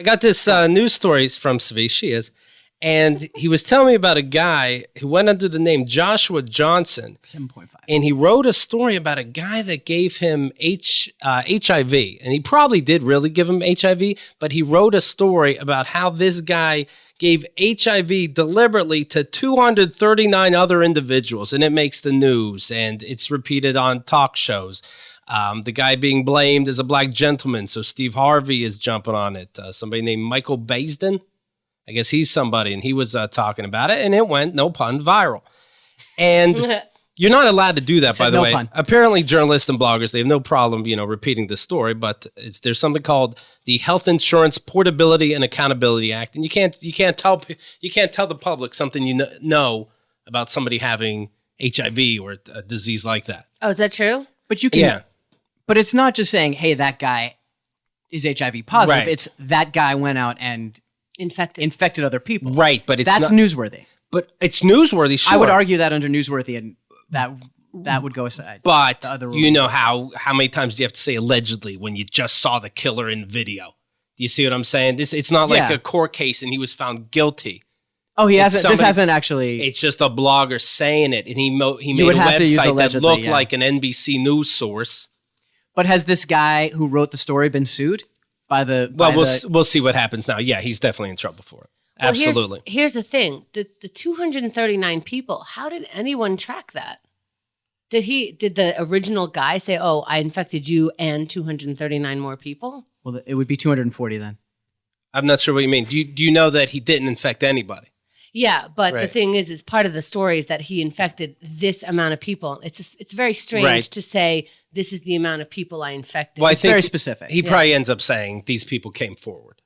I got this news story from Svi. She is. And he was telling me about a guy who went under the name Joshua Johnson. 7.5. And he wrote a story about a guy that gave him HIV. And he probably did really give him HIV, but he wrote a story about how this guy gave HIV deliberately to 239 other individuals. And it makes the news, and it's repeated on talk shows. The guy being blamed is a black gentleman, so Steve Harvey is jumping on it. Somebody named Michael Baisden. I guess he's somebody, and he was talking about it, and it went, no pun, viral. And you're not allowed to do that, by the way. Pun. Apparently, journalists and bloggers, they have no problem, repeating the story, but there's something called the Health Insurance Portability and Accountability Act, and you can't tell the public something you know about somebody having HIV or a disease like that. Oh, is that true? But you can. Yeah. But it's not just saying, hey, that guy is HIV positive. Right. It's that guy went out and infected other people. Right, but that's newsworthy. But it's newsworthy, sure. I would argue that under newsworthy, and that would go aside. But how many times do you have to say allegedly when you just saw the killer in video? Do you see what I'm saying? It's not like a court case and he was found guilty. Oh, this hasn't actually. It's just a blogger saying it, and he made a website that looked like an NBC news source. But has this guy who wrote the story been sued? We'll see what happens now. Yeah, he's definitely in trouble for it. Well, absolutely. Here's the thing. The 239 people, how did anyone track that? Did the original guy say, oh, I infected you and 239 more people? Well, it would be 240 then. I'm not sure what you mean. Do you know that he didn't infect anybody? Yeah, but the thing is part of the story is that he infected this amount of people. It's very strange to say this is the amount of people I infected. Well, it's very specific. He probably ends up saying these people came forward.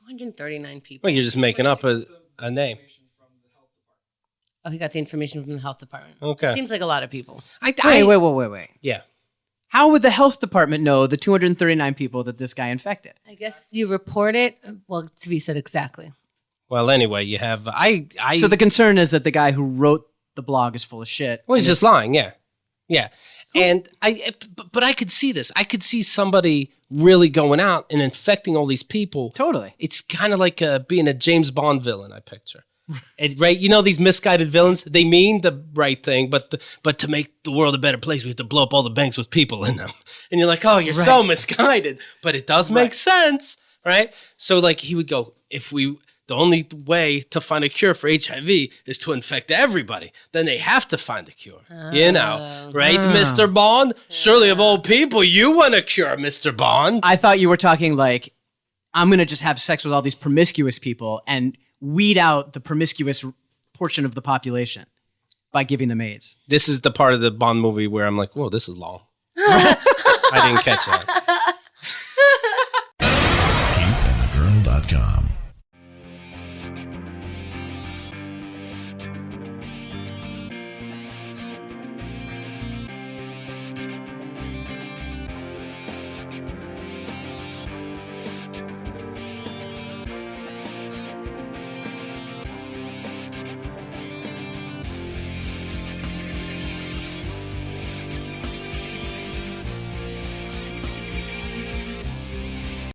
239 people. Well, you're just making up a name. Oh, he got the information from the health department. Okay. Seems like a lot of people. Wait. Yeah. How would the health department know the 239 people that this guy infected? I guess you report it. Well, Tzvi said exactly. Well, anyway, you have So the concern is that the guy who wrote the blog is full of shit. Well, he's just lying. Yeah. And but I could see this. I could see somebody really going out and infecting all these people. Totally. It's kind of like being a James Bond villain, I picture. Right? These misguided villains, they mean the right thing, but to make the world a better place, we have to blow up all the banks with people in them. And you're like, oh, you're so misguided. But it does make sense, right? So like he would go, the only way to find a cure for HIV is to infect everybody. Then they have to find a cure. Right, Mr. Bond? Yeah. Surely of all people, you want a cure, Mr. Bond. I thought you were talking like, I'm going to just have sex with all these promiscuous people and weed out the promiscuous portion of the population by giving them AIDS. This is the part of the Bond movie where I'm like, whoa, this is long. I didn't catch that. KeithAndTheGirl.com